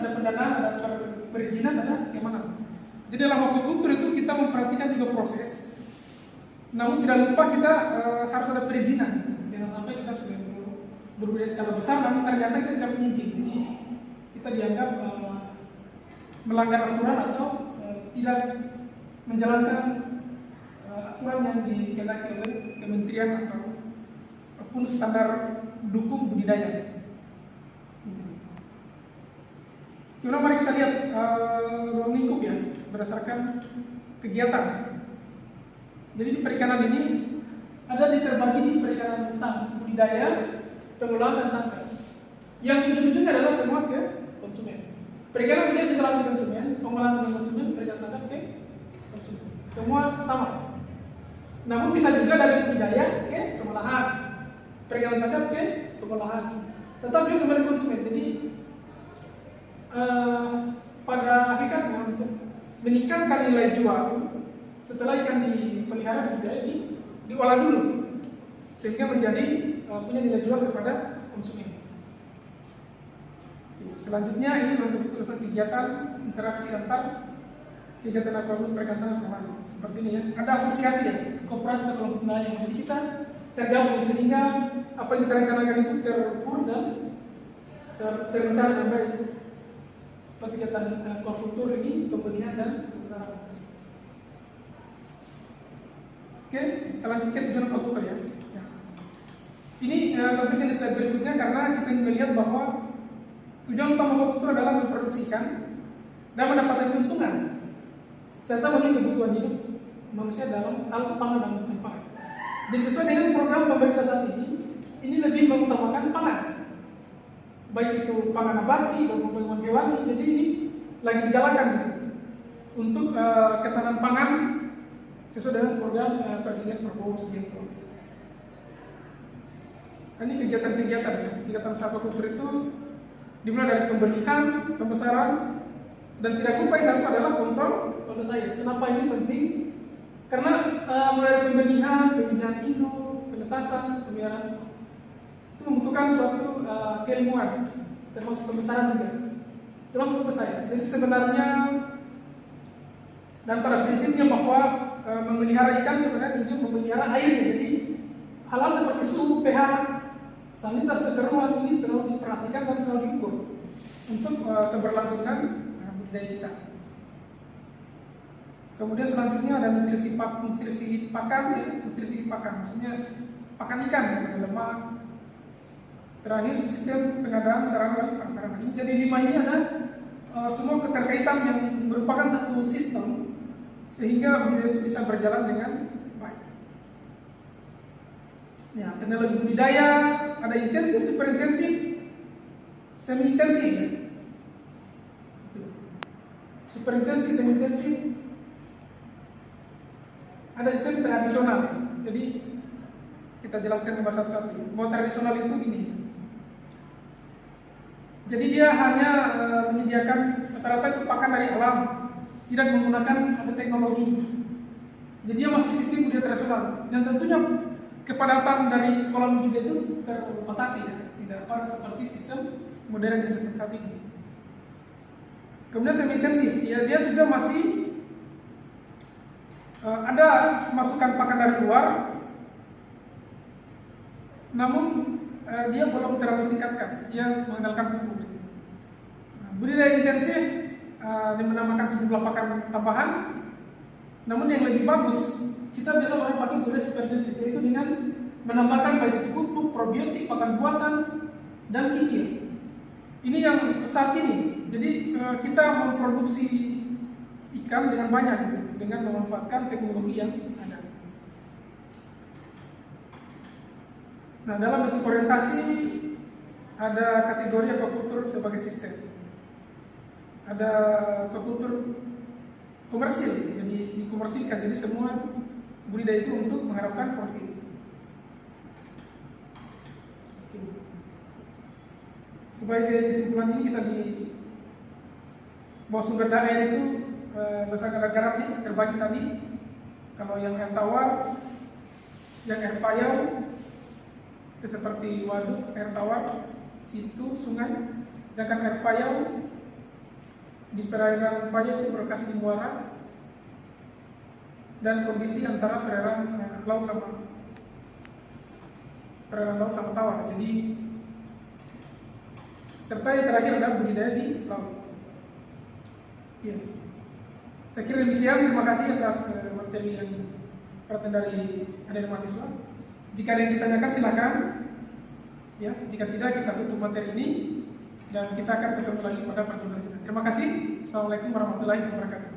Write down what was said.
ada pendanaan, ada perizinan, ada keamanan. Jadi dalam aquaculture itu kita memperhatikan juga proses. Namun tidak lupa kita harus ada perizinan. Jangan sampai kita sudah berbudidaya skala besar, namun ternyata kita tidak punya izin. Jadi kita dianggap melanggar aturan atau tidak menjalankan aturan yang dikehendaki oleh kementerian ataupun standar dukung budidaya. Kemudian mari kita lihat ruang lingkup ya, berdasarkan kegiatan. Jadi di perikanan ini ada terbagi di perikanan tentang budidaya, pengolahan dan tangkap. Yang ujung-ujungnya adalah semua ke konsumen. Perikanan budidaya bisa langsung konsumen, pengolahan ke konsumen, perikanan tangkap ke konsumen. Semua sama. Namun bisa juga dari budidaya ke pengolahan, perikanan tangkap ke pengolahan. Tetap juga kembali konsumen. Jadi pada hakikatnya untuk meningkatkan nilai jual setelah ikan dipelihara budidaya diolah dulu sehingga menjadi punya nilai jual kepada konsumen. Selanjutnya ini bentuk tulisan kegiatan interaksi antar kegiatan aquaculture perikanan permanen seperti ini ya. Ada asosiasi ya, koperasi dan kelompok nelayan. Jadi kita tergabung sehingga apa yang kita rencanakan itu terukur dan terencana dengan baik. Seperti kegiatan aquaculture ini pembenihan dan pemutaran. Oke, kita lanjutkan tujuan aquaculture ya. Ini topik yang di slide berikutnya karena kita ingin melihat bahwa tujuan utama aquaculture adalah memproduksi ikan dan mendapatkan keuntungan serta memenuhi kebutuhan hidup manusia dalam hal pangan dan pangan. Jadi sesuai dengan program pemerintah saat ini lebih mengutamakan pangan, baik itu pangan nabati maupun pangan hewani. Jadi ini lagi dijalankan gitu untuk ketahanan pangan sesuai dengan program Presiden Prabowo Subianto. Ini kegiatan-kegiatan ya, kegiatan aquaculture itu dimulai dari pembenihan, pembesaran, dan tidak lupa yang satu adalah kontrol pada saya. Kenapa ini penting? Karena mulai dari pembenihan, pemijahan induk, penetasan, pemeliharaan itu membutuhkan suatu keilmuan, termasuk pembesaran juga, termasuk pembesaran. Jadi sebenarnya dan pada prinsipnya bahwa memelihara ikan sebenarnya juga memelihara airnya. Jadi hal-hal seperti suhu, pH, salinitas kekeruan ini selalu diperhatikan dan selalu diukur untuk keberlangsungan budidaya kita. Kemudian selanjutnya ada nutrisi pakan ya, nutrisi pakan maksudnya pakan ikan gitu, lemak. Terakhir sistem pengadaan sarana dan prasarana. Ini jadi 5 ini ada semua keterkaitan yang merupakan satu sistem sehingga budidaya itu bisa berjalan dengan baik. Ya, teknologi budidaya ada intensif, super intensif, semi intensif. Ya. Super intensif, semi intensif. Ada sistem tradisional. Jadi kita jelaskan ke satu-satu. Bahwa tradisional itu gini. Jadi dia hanya menyediakan rata-rata itu pakan dari alam, tidak menggunakan ada teknologi. Jadi dia masih sistem budidaya tradisional. Dan tentunya kepadatan dari kolam juga itu terbatasi ya, tidak apa seperti sistem modern yang seperti saat ini. Kemudian semi intensif, ya dia juga masih ada masukan pakan dari luar, namun dia belum terlalu tingkatkan, dia mengandalkan pupuk. Budidaya intensif menambahkan sejumlah pakan tambahan, namun yang lebih bagus kita biasa orang pakai budidaya super intensif, yaitu dengan menambahkan baik itu pupuk, probiotik, pakan buatan, dan kicil. Ini yang saat ini, jadi kita memproduksi ikan dengan banyak gitu, dengan memanfaatkan teknologi yang ada. Nah, dalam bentuk orientasi ada kategori aquaculture sebagai sistem. Ada aquaculture komersil, jadi dikomersilkan, jadi semua budidaya itu untuk mengharapkan profit. Sebagai kesimpulan ini bisa di bahwa sumber daya air itu berdasarkan garamnya terbagi tadi. Kalau yang air tawar, yang air payau itu seperti waduk, air tawar, situ, sungai. Sedangkan air payau di perairan Paya itu berlokasi di Muara, dan kondisi antara perairan laut sama tawar. Jadi serta yang terakhir adalah budidaya di laut. Ya. Saya kira demikian. Terima kasih atas materi yang perhatian dari adik mahasiswa. Jika ada yang ditanyakan silakan. Ya, jika tidak kita tutup materi ini dan kita akan ketemu lagi pada pertemuan kita. Terima kasih. Assalamualaikum warahmatullahi wabarakatuh.